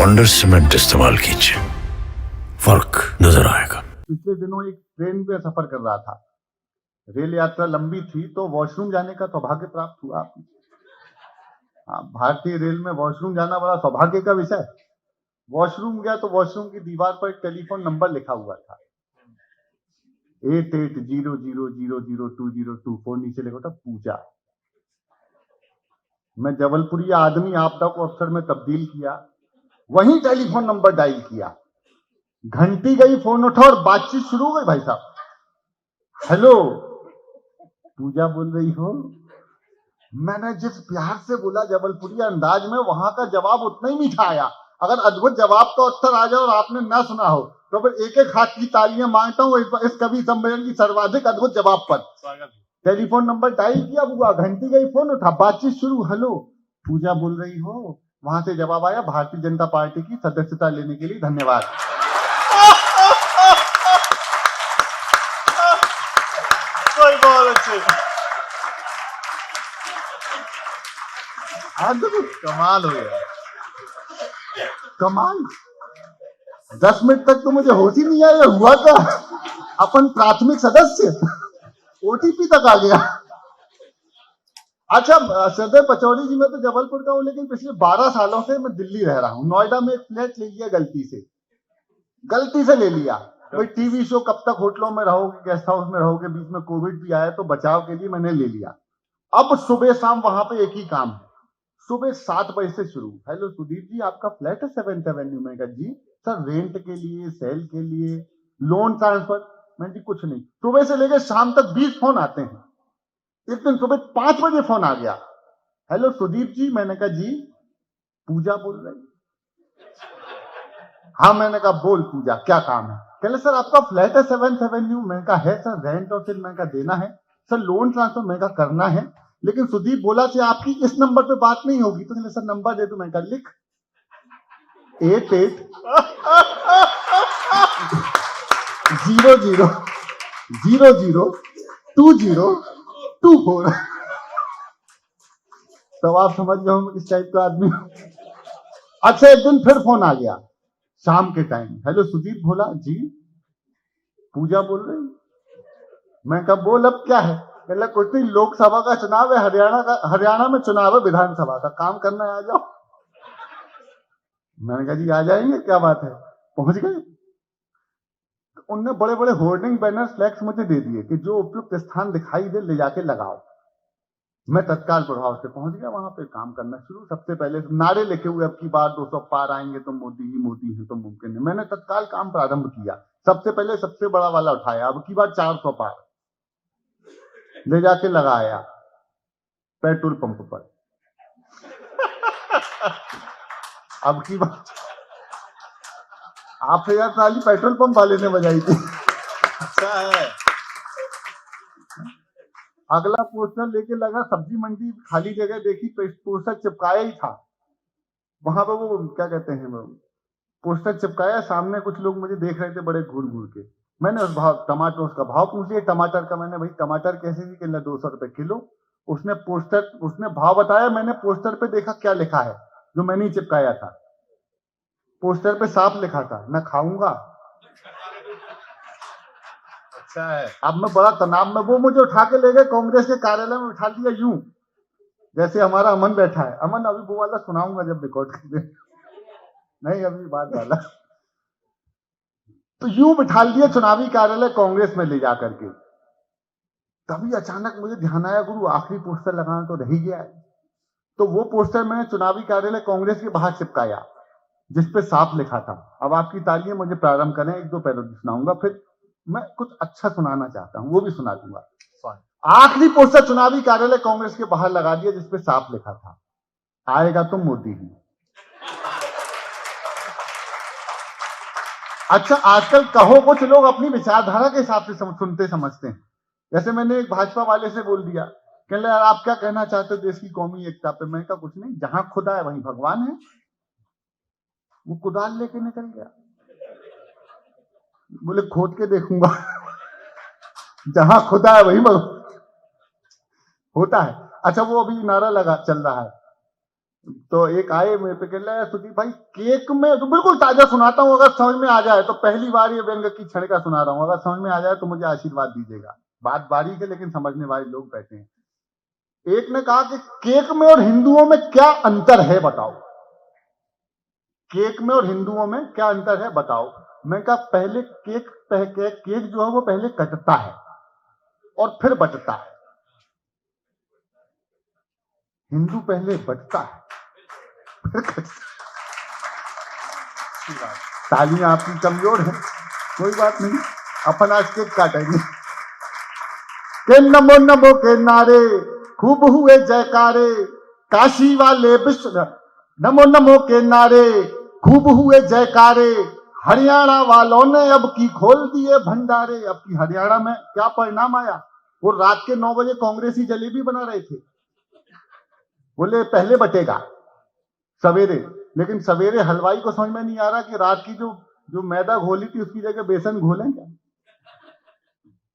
Wonder cement इस्तेमाल कीजिए, फर्क नजर आएगा। पिछले दिनों एक ट्रेन पे सफर कर रहा था। रेल यात्रा लंबी थी तो वॉशरूम जाने का सौभाग्य प्राप्त हुआ। हाँ, भारतीय रेल में वॉशरूम जाना बड़ा सौभाग्य का विषय। वॉशरूम गया तो वॉशरूम की दीवार पर एक टेलीफोन नंबर लिखा हुआ था 8800002024। नीचे लिखा था पूजा। मैं जबलपुरी आदमी आपदा को अफसर में तब्दील किया, वहीं टेलीफोन नंबर डायल किया। घंटी गई, फोन उठा और बातचीत शुरू हो गई। भाई साहब, हेलो, पूजा बोल रही हो? मैंने जिस प्यार से बोला जबलपुरी अंदाज में, वहां का जवाब उतना ही मीठा आया। अगर अद्भुत जवाब का उत्तर आ जाए और आपने ना सुना हो तो फिर एक एक हाथ की तालियां मांगता हूं इस कवि सम्मेलन की सर्वाधिक अद्भुत जवाब पर। टेलीफोन नंबर डायल किया, हुआ, घंटी गई, फोन उठा, बातचीत शुरू। हेलो, पूजा बोल रही हो? वहां से जवाब आया, भारतीय जनता पार्टी की सदस्यता लेने के लिए धन्यवाद। बहुत अच्छे, कमाल हो गया, कमाल। 10 मिनट तक तो मुझे होश ही नहीं आया, हुआ क्या? अपन प्राथमिक सदस्य ओटीपी तक आ गया। अच्छा, सदर पचौड़ी जी, मैं तो जबलपुर का हूं, लेकिन पिछले 12 सालों से मैं दिल्ली रह रहा हूं। नोएडा में एक फ्लैट ले लिया, गलती से ले लिया। कोई टीवी शो, कब तक होटलों में रहोगे, गेस्ट हाउस में रहोगे, बीच में कोविड भी आया तो बचाव के लिए मैंने ले लिया। अब सुबह शाम वहां पे एक ही काम है, सुबह 7 बजे से शुरू। हेलो सुदीप जी, आपका फ्लैट है 7th एवेन्यू में? जी सर, रेंट के लिए, सेल के लिए, लोन ट्रांसफर। मैं जी कुछ नहीं। सुबह से लेकर शाम तक 20 फोन आते हैं। एक दिन सुबह 5 बजे फोन आ गया, हेलो सुदीप जी। मैंने कहा जी, पूजा बोल रही? हाँ। मैंने कहा बोल पूजा, क्या काम है? कहले सर, आपका फ्लैट है 7th एवेन्यू। मैंने कहा है सर। रेंट और फिर मैंने कहा देना है सर। लोन ट्रांसफर मैंने कहा करना है, लेकिन सुदीप बोला कि आपकी इस नंबर पे बात नहीं होगी। तो कहले सर नंबर दे दो। मैंने कहा लिख 8800002024। तो आप समझ गए होंगे किस टाइप का आदमी। अच्छा, एक दिन फिर फोन आ गया शाम के टाइम, हेलो सुदीप। बोला जी, पूजा बोल रही? मैं कहा बोल, अब क्या है? कहला कुछ नहीं, लोकसभा का चुनाव है, हरियाणा में चुनाव है, विधानसभा का काम करना है, आ जाओ। मैंने कहा जी आ जाएंगे, क्या बात है। पहुंच गए। उनने बड़े बड़े होर्डिंग, बैनर, फ्लैक्स मुझे दे दिए कि जो उपयुक्त स्थान दिखाई दे ले जाके लगाओ। मैं तत्काल प्रभाव से पहुंच गया वहां पे, काम करना शुरू। सबसे पहले नारे लिखे हुए, अब की बार 200 पार आएंगे तो मोदी ही मोदी है तो मुमकिन है। मैंने तत्काल काम प्रारंभ किया। सबसे पहले सबसे बड़ा वाला उठाया, अब की बार 400 पार ले जाके लगाया पेट्रोल पंप पर। अब की बार 8,000 ट्राली पेट्रोल पंप वाले ने बजाई थी। अच्छा है। अगला पोस्टर लेके लगा सब्जी मंडी, खाली जगह देखी, पोस्टर चिपकाया ही था वहां पे। वो क्या कहते हैं, वो पोस्टर चिपकाया, सामने कुछ लोग मुझे देख रहे थे बड़े घूर घूर के। मैंने उस भाव टमाटर, उसका भाव पूछ लिया टमाटर का। मैंने भाई टमाटर कैसे जी? कहना 200 रुपए किलो। उसने भाव बताया। मैंने पोस्टर पे देखा क्या लिखा है, जो मैंने ही चिपकाया था। पोस्टर पे साफ लिखा था, मैं खाऊंगा। अच्छा है। अब मैं बड़ा तनाव में, वो मुझे उठा के ले गए कांग्रेस के कार्यालय में, उठा लिया यूं जैसे हमारा अमन बैठा है। अमन, अभी वो वाला सुनाऊंगा जब रिकॉर्ड करें। नहीं, अभी बात वाला। तो यूं बिठा लिया चुनावी कार्यालय कांग्रेस में ले जाकर के। तभी अचानक मुझे ध्यान आया, गुरु आखिरी पोस्टर लगाना तो रह ही गया है। तो वो पोस्टर मैंने चुनावी कार्यालय कांग्रेस के बाहर चिपकाया, जिसपे साफ लिखा था। अब आपकी तालियां मुझे प्रारंभ करें, 1-2 पैरोडी सुनाऊंगा, फिर मैं कुछ अच्छा सुनाना चाहता हूं, वो भी सुना दूंगा। आखिरी पोस्टर चुनावी कार्यालय कांग्रेस के बाहर लगा दिया, जिसपे साफ लिखा था, आएगा तो मोदी ही। अच्छा, आजकल कहो कुछ लोग अपनी विचारधारा के हिसाब से सुनते समझते हैं। जैसे मैंने एक भाजपा वाले से बोल दिया, कहले यार आप क्या कहना चाहते हो देश की कौमी एकता पे? मैं कहा कुछ नहीं, जहां खुदा है वहीं भगवान है। वो कुदाल लेके निकल गया, बोले खोद के देखूंगा। जहां खुदा है वहीं भगवान होता है। अच्छा, वो अभी नारा लगा चल रहा है, तो एक आए मेरे पे कह रहे सुदीप भाई केक में, तो बिल्कुल ताजा सुनाता हूँ, अगर समझ में आ जाए तो, पहली बार ये व्यंग की क्षण का सुना रहा हूँ, अगर समझ में आ जाए तो मुझे आशीर्वाद दीजिएगा। बात बारीक है लेकिन समझने वाले लोग बैठे हैं। एक ने कहा कि केक में और हिंदुओं में क्या अंतर है बताओ, केक में और हिंदुओं में क्या अंतर है बताओ। मैं कहा पहले केक जो है वो पहले कटता है और फिर बटता है, हिंदू पहले बटता है फिर कटता है। तालियां आपकी कमजोर है, कोई बात नहीं, अपन आज केक काटेंगे। के नमो नमो के नारे खूब हुए जयकारे, काशी वाले विश्व नमो नमो के नारे खूब हुए जयकारे, हरियाणा वालों ने अब की खोल दिए भंडारे। अब की हरियाणा में क्या परिणाम आया, वो रात के 9 बजे कांग्रेसी जलेबी बना रहे थे, बोले पहले बटेगा सवेरे, लेकिन सवेरे हलवाई को समझ में नहीं आ रहा कि रात की जो मैदा घोली थी उसकी जगह बेसन घोलें क्या।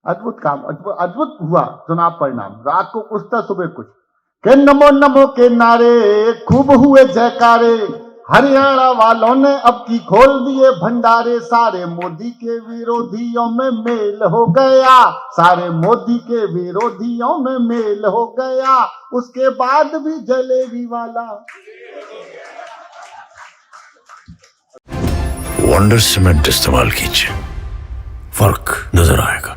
अद्भुत काम, अद्भुत हुआ चुनाव परिणाम, रात को कुछ था सुबह कुछ। के नमो नमो के नारे खूब हुए जयकारे, हरियाणा वालों ने अब की खोल दिए भंडारे, सारे मोदी के विरोधियों में मेल हो गया, सारे मोदी के विरोधियों में मेल हो गया, उसके बाद भी जलेबी वाला। वंडर सीमेंट इस्तेमाल कीजिए, फर्क नजर आएगा।